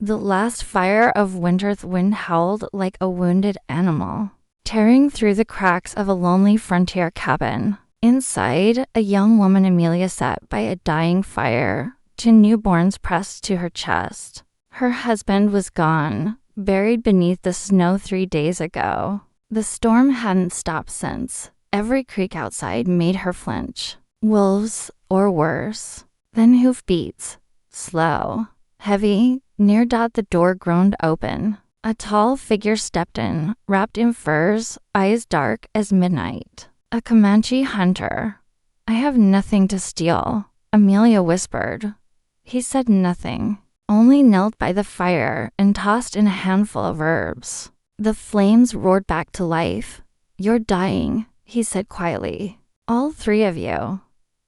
The last fire of winter's wind howled like a wounded animal, tearing through the cracks of a lonely frontier cabin. Inside, a young woman Amelia sat by a dying fire, 2 newborns pressed to her chest. Her husband was gone, buried beneath the snow 3 days ago. The storm hadn't stopped since. Every creak outside made her flinch. Wolves, or worse. Then hoofbeats. Slow. Heavy. Near. The door groaned open. A tall figure stepped in, wrapped in furs, eyes dark as midnight. A Comanche hunter. "I have nothing to steal," Amelia whispered. He said nothing, only knelt by the fire and tossed in a handful of herbs. The flames roared back to life. "You're dying," he said quietly. "All 3 of you."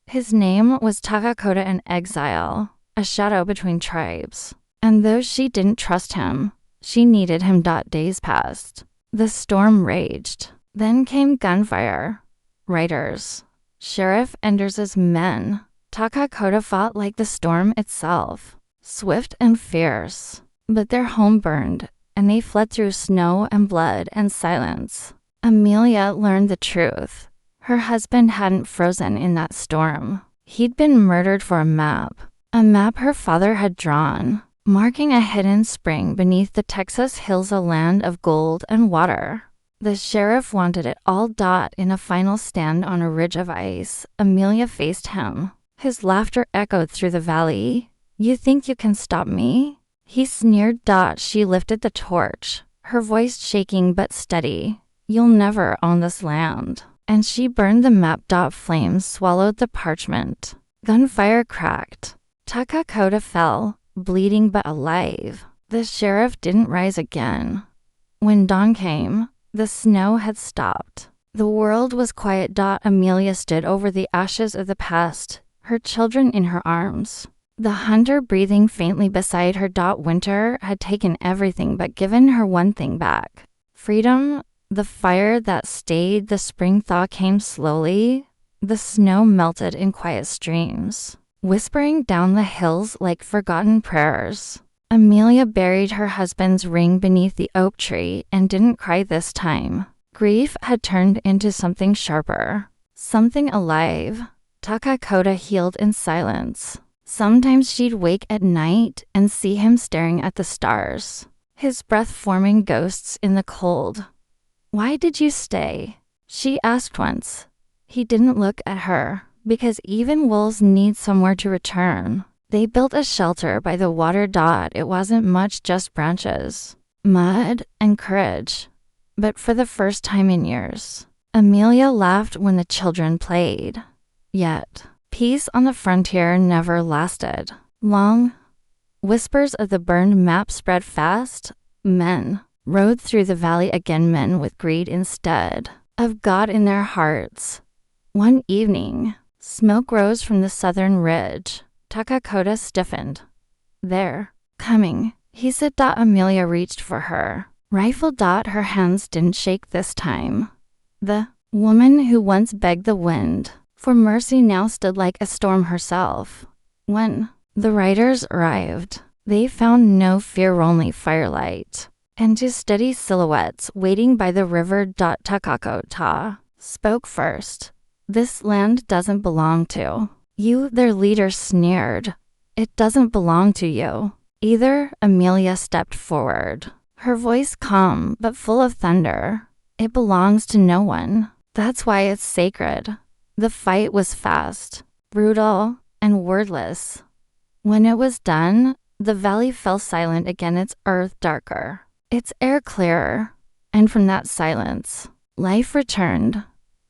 His name was Takakota in exile, a shadow between tribes. And though she didn't trust him, she needed him. Days passed. The storm raged. Then came gunfire. Riders. Sheriff Enders's men. Takakota fought like the storm itself, swift and fierce. But their home burned, and they fled through snow and blood and silence. Amelia learned the truth. Her husband hadn't frozen in that storm. He'd been murdered for a map her father had drawn, marking a hidden spring beneath the Texas hills, a land of gold and water. The sheriff wanted it all. In a final stand on a ridge of ice, Amelia faced him. His laughter echoed through the valley. "You think you can stop me?" He sneered. She lifted the torch, her voice shaking but steady. "You'll never own this land." And she burned the map. Flames swallowed the parchment. Gunfire cracked. Takakota fell, bleeding but alive. The sheriff didn't rise again. When dawn came, the snow had stopped. The world was quiet. Amelia stood over the ashes of the past, her children in her arms. The hunter breathing faintly beside her. Winter had taken everything but given her one thing back. Freedom. The fire that stayed. The spring thaw came slowly. The snow melted in quiet streams, whispering down the hills like forgotten prayers. Amelia buried her husband's ring beneath the oak tree and didn't cry this time. Grief had turned into something sharper, something alive. Takakota healed in silence. Sometimes she'd wake at night and see him staring at the stars, his breath forming ghosts in the cold. "Why did you stay?" she asked once. He didn't look at her, because even wolves need somewhere to return. They built a shelter by the water. It wasn't much, just branches, mud, and courage. But for the first time in years, Amelia laughed when the children played. Yet, peace on the frontier never lasted long. Whispers of the burned map spread fast. Men rode through the valley again, men with greed instead of God in their hearts. One evening, smoke rose from the southern ridge. Takakota stiffened. "They're coming," he said. Amelia reached for her rifle. Her hands didn't shake this time. The woman who once begged the wind for mercy now stood like a storm herself. When the riders arrived, they found no fear, only firelight, and 2 steady silhouettes waiting by the river. Takakota spoke first. "This land doesn't belong to you," their leader sneered. "It doesn't belong to you either." Amelia stepped forward, her voice calm but full of thunder. "It belongs to no one. That's why it's sacred." The fight was fast, brutal, and wordless. When it was done, the valley fell silent again, its earth darker, its air clearer, and from that silence, life returned.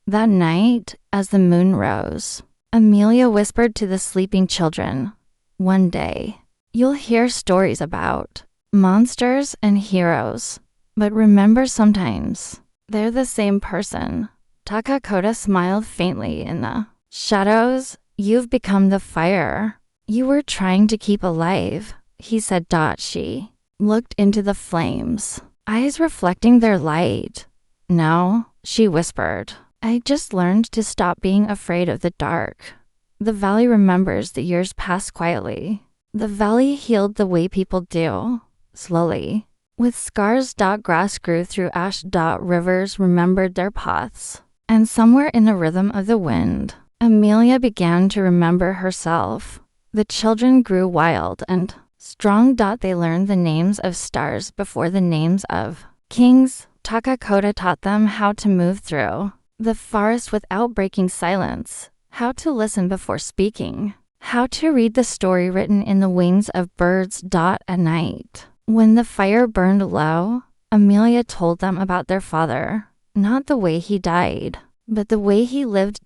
That night, as the moon rose, Amelia whispered to the sleeping children, "One day, you'll hear stories about monsters and heroes, but remember, sometimes they're the same person." Takakota smiled faintly in the shadows. "You've become the fire you were trying to keep alive," he said. She looked into the flames, eyes reflecting their light. "No," she whispered. "I just learned to stop being afraid of the dark." The valley remembers the years passed quietly. The valley healed the way people do. slowly. With scars. Grass grew through ash. Rivers remembered their paths. And somewhere in the rhythm of the wind, Amelia began to remember herself. The children grew wild and strong. They learned the names of stars before the names of kings. Takakota taught them how to move through the forest without breaking silence, how to listen before speaking, how to read the story written in the wings of birds. At night, when the fire burned low, Amelia told them about their father, not the way he died, but the way he lived.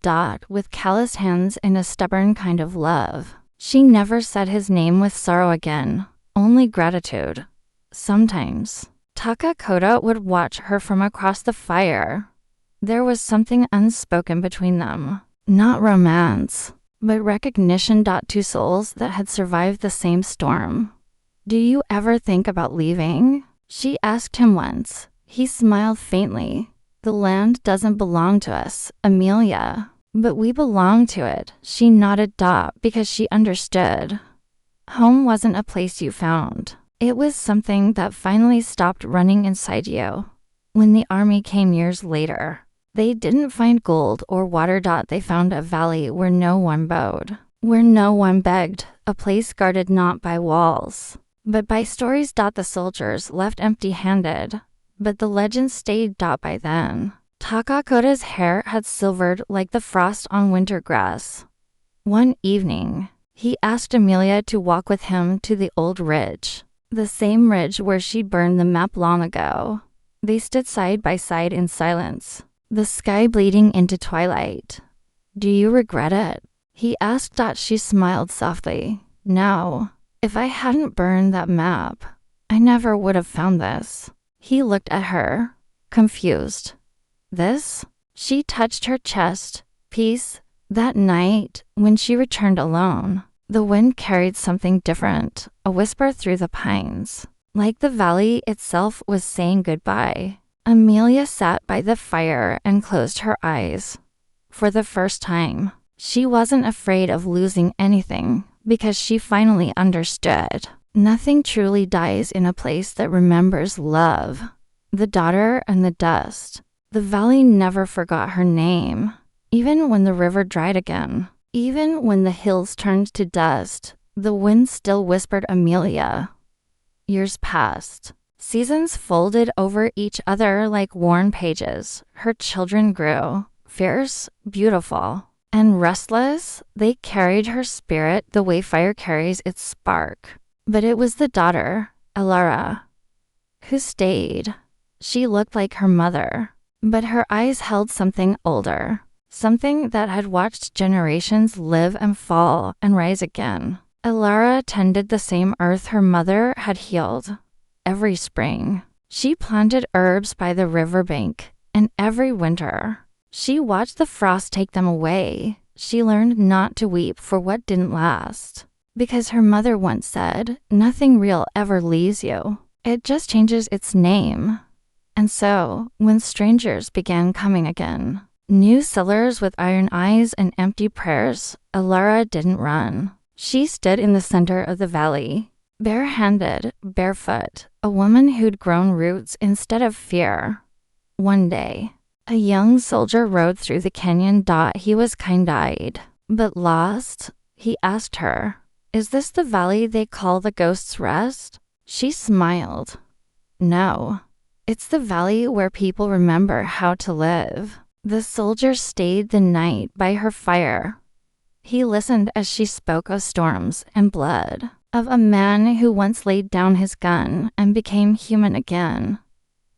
With calloused hands and a stubborn kind of love. She never said his name with sorrow again, only gratitude. Sometimes, Takakota would watch her from across the fire. There was something unspoken between them. Not romance, but recognition. Two souls that had survived the same storm. Do you ever think about leaving? She asked him once. He smiled faintly. The land doesn't belong to us, Amelia. But we belong to it. She nodded. Because she understood. Home wasn't a place you found. It was something that finally stopped running inside you. When the army came years later, they didn't find gold or water. They found a valley where no one bowed, where no one begged, a place guarded not by walls, but by stories. The soldiers left empty-handed, but the legend stayed. By then, Takakota's hair had silvered like the frost on winter grass. One evening, he asked Amelia to walk with him to the old ridge, the same ridge where she'd burned the map long ago. They stood side by side in silence, the sky bleeding into twilight. Do you regret it? He asked. She smiled softly. No. If I hadn't burned that map, I never would have found this. He looked at her, confused. This? She touched her chest. Peace. That night, when she returned alone, the wind carried something different, a whisper through the pines. Like the valley itself was saying goodbye. Amelia sat by the fire and closed her eyes. For the first time, she wasn't afraid of losing anything, because she finally understood. Nothing truly dies in a place that remembers love. The daughter and the dust. The valley never forgot her name. Even when the river dried again, even when the hills turned to dust, the wind still whispered Amelia. Years passed. Seasons folded over each other like worn pages. Her children grew, fierce, beautiful, and restless. They carried her spirit the way fire carries its spark. But it was the daughter, Elara, who stayed. She looked like her mother, but her eyes held something older. Something that had watched generations live and fall and rise again. Elara tended the same earth her mother had healed. Every spring, she planted herbs by the riverbank, and every winter, she watched the frost take them away. She learned not to weep for what didn't last. Because her mother once said, nothing real ever leaves you. It just changes its name. And so, when strangers began coming again, new sellers with iron eyes and empty prayers, Elara didn't run. She stood in the center of the valley, barehanded, barefoot, a woman who'd grown roots instead of fear. One day, a young soldier rode through the canyon. He was kind-eyed, but lost. He asked her, "Is this the valley they call the Ghost's Rest?" She smiled. "No, it's the valley where people remember how to live." The soldier stayed the night by her fire. He listened as she spoke of storms and blood, of a man who once laid down his gun and became human again.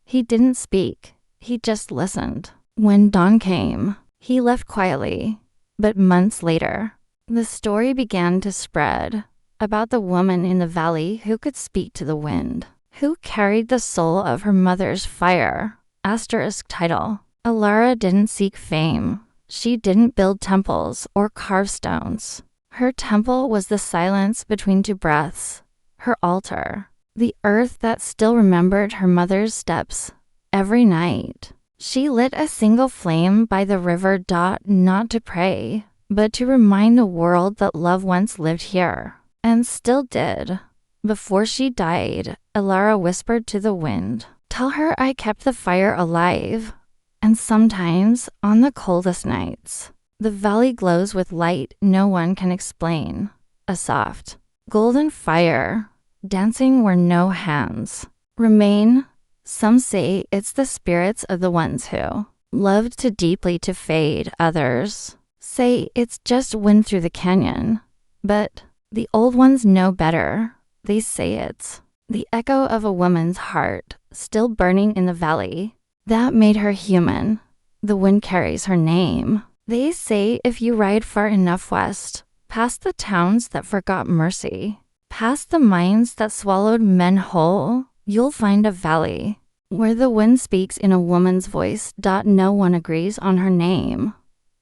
He didn't speak, he just listened. When dawn came, he left quietly, but months later, the story began to spread about the woman in the valley who could speak to the wind, who carried the soul of her mother's fire. Asterisk title. Elara didn't seek fame. She didn't build temples or carve stones. Her temple was the silence between two breaths, her altar, the earth that still remembered her mother's steps. Every night, she lit a single flame by the river. Not to pray, but to remind the world that love once lived here, and still did. Before she died, Elara whispered to the wind, "Tell her I kept the fire alive." And sometimes, on the coldest nights, the valley glows with light no one can explain. A soft, golden fire, dancing where no hands remain. Some say it's the spirits of the ones who loved too deeply to fade. Others say it's just wind through the canyon. But the old ones know better. They say it's the echo of a woman's heart still burning in the valley that made her human. The wind carries her name. They say if you ride far enough west, past the towns that forgot mercy, past the mines that swallowed men whole, you'll find a valley where the wind speaks in a woman's voice. No one agrees on her name.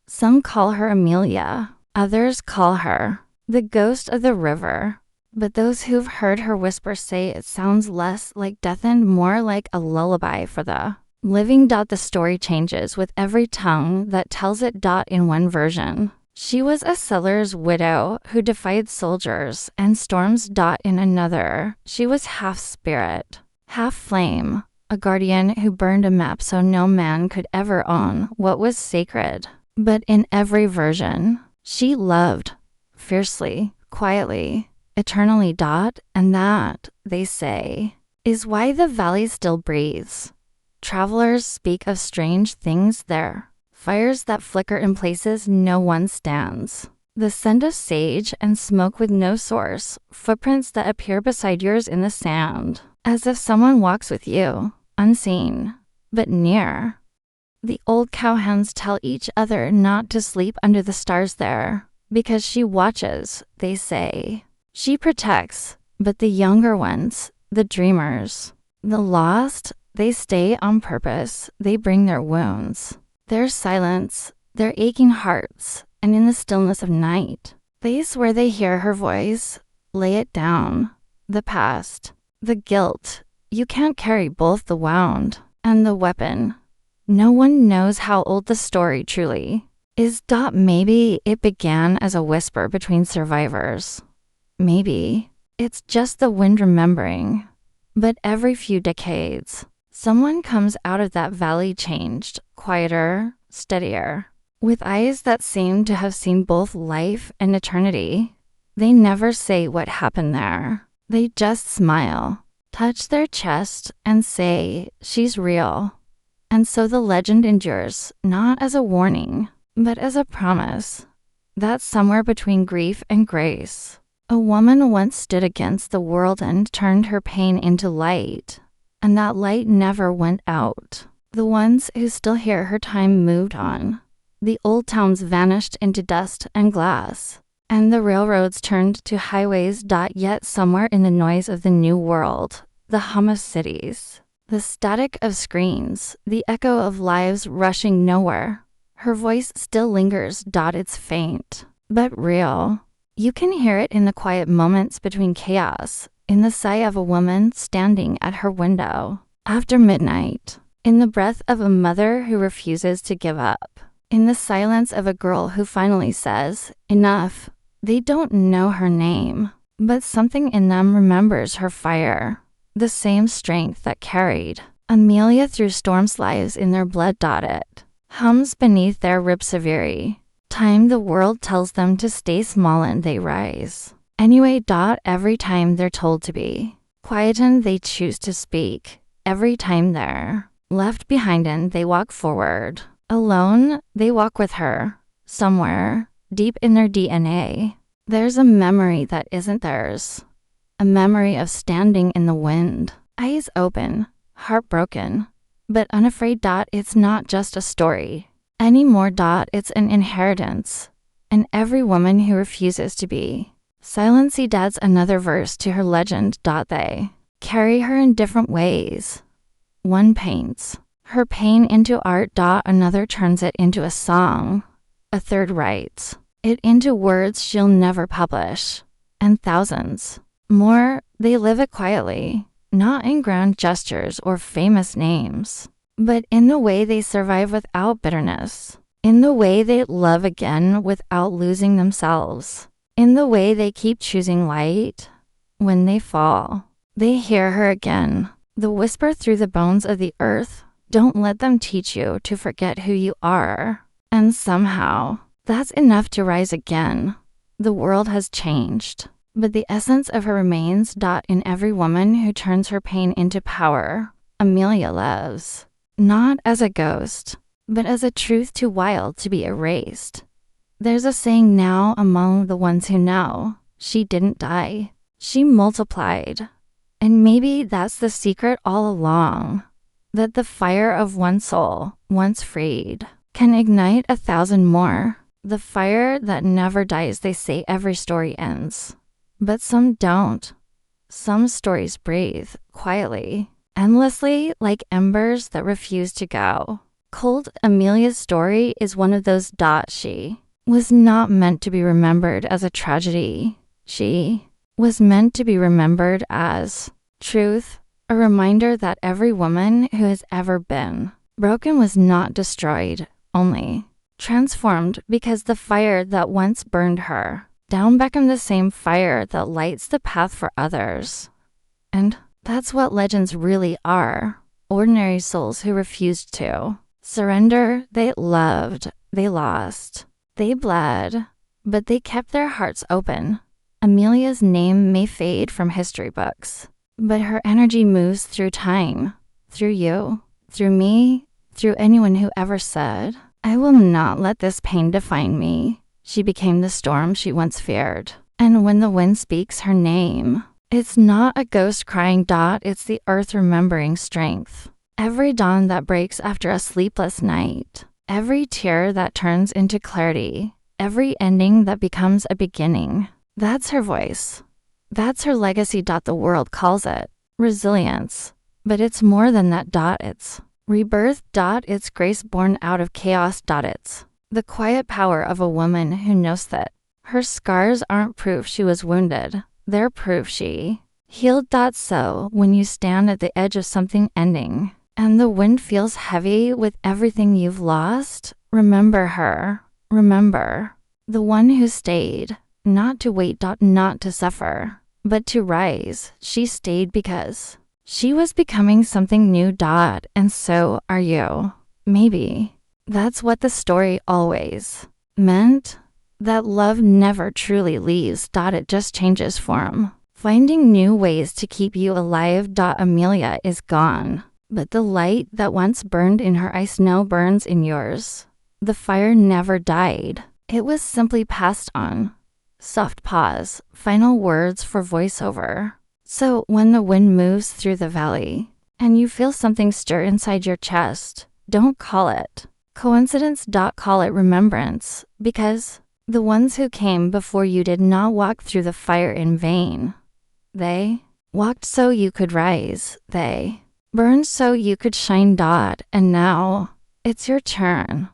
Some call her Amelia, others call her the ghost of the river. But those who've heard her whisper say it sounds less like death and more like a lullaby for the living. The story changes with every tongue that tells it. In one version, she was a seller's widow who defied soldiers and storms. In another, she was half spirit, half flame, a guardian who burned a map so no man could ever own what was sacred. But in every version, she loved fiercely, quietly, eternally. And that, they say, is why the valley still breathes. Travelers speak of strange things there, fires that flicker in places no one stands, the scent of sage and smoke with no source, footprints that appear beside yours in the sand, as if someone walks with you, unseen, but near. The old cowhands tell each other not to sleep under the stars there, because she watches, they say. She protects, but the younger ones, the dreamers, the lost, they stay on purpose. They bring their wounds, their silence, their aching hearts, and in the stillness of night, they swear they hear her voice. Lay it down. The past, the guilt. You can't carry both the wound and the weapon. No one knows how old the story truly is. Maybe it began as a whisper between survivors. Maybe it's just the wind remembering. But every few decades, someone comes out of that valley changed, quieter, steadier, with eyes that seem to have seen both life and eternity. They never say what happened there. They just smile, touch their chest, and say, "She's real." And so the legend endures, not as a warning, but as a promise that somewhere between grief and grace, a woman once stood against the world and turned her pain into light, and that light never went out. The ones who still hear her time moved on. The old towns vanished into dust and glass, and the railroads turned to highways. Yet somewhere in the noise of the new world, the hum of cities, the static of screens, the echo of lives rushing nowhere, her voice still lingers. It's faint, but real. You can hear it in the quiet moments between chaos, in the sigh of a woman standing at her window after midnight, in the breath of a mother who refuses to give up, in the silence of a girl who finally says, "Enough." They don't know her name, but something in them remembers her fire, the same strength that carried Amelia through storms lies in their blood. It hums beneath their ribsaviri. Time the world tells them to stay small and they rise. Anyway. Every time they're told to be quietened, they choose to speak. Every time they're left behind and they walk forward. Alone, they walk with her. Somewhere, deep in their DNA, there's a memory that isn't theirs. A memory of standing in the wind, eyes open, heartbroken, but unafraid. It's not just a story anymore. It's an inheritance. And every woman who refuses to be silenced adds another verse to her legend. They carry her in different ways. One paints her pain into art. Another turns it into a song. A third writes it into words she'll never publish. And thousands more, they live it quietly, not in grand gestures or famous names, but in the way they survive without bitterness, in the way they love again without losing themselves, in the way they keep choosing light, when they fall, they hear her again. The whisper through the bones of the earth. Don't let them teach you to forget who you are. And somehow, that's enough to rise again. The world has changed, but the essence of her remains. In every woman who turns her pain into power, Amelia lives. Not as a ghost, but as a truth too wild to be erased. There's a saying now among the ones who know. She didn't die. She multiplied. And maybe that's the secret all along. That the fire of one soul, once freed, can ignite 1,000 more. The fire that never dies. They say every story ends. But some don't. Some stories breathe quietly, endlessly, like embers that refuse to go. Cold. Amelia's story is one of those. She was not meant to be remembered as a tragedy. She was meant to be remembered as truth, a reminder that every woman who has ever been broken was not destroyed, only transformed, because the fire that once burned her down became the same fire that lights the path for others. And that's what legends really are. Ordinary souls who refused to surrender. They loved, they lost, they bled, but they kept their hearts open. Amelia's name may fade from history books, but her energy moves through time, through you, through me, through anyone who ever said, I will not let this pain define me. She became the storm she once feared. And when the wind speaks her name, it's not a ghost crying. It's the earth remembering strength. Every dawn that breaks after a sleepless night, every tear that turns into clarity, every ending that becomes a beginning. That's her voice. That's her legacy. The world calls it resilience, but it's more than that. It's rebirth. It's grace born out of chaos. It's the quiet power of a woman who knows that her scars aren't proof she was wounded. They're proof she healed. So when you stand at the edge of something ending, and the wind feels heavy with everything you've lost, remember her. Remember the one who stayed, not to wait. Not to suffer, but to rise. She stayed because she was becoming something new. And so are you. Maybe that's what the story always meant. That love never truly leaves. It just changes form, finding new ways to keep you alive. Amelia is gone, but the light that once burned in her eyes now burns in yours. The fire never died. It was simply passed on. Soft pause, final words for voiceover. So when the wind moves through the valley, and you feel something stir inside your chest, don't call it coincidence. Call it remembrance, because the ones who came before you did not walk through the fire in vain. They walked so you could rise. They burned so you could shine. And now it's your turn.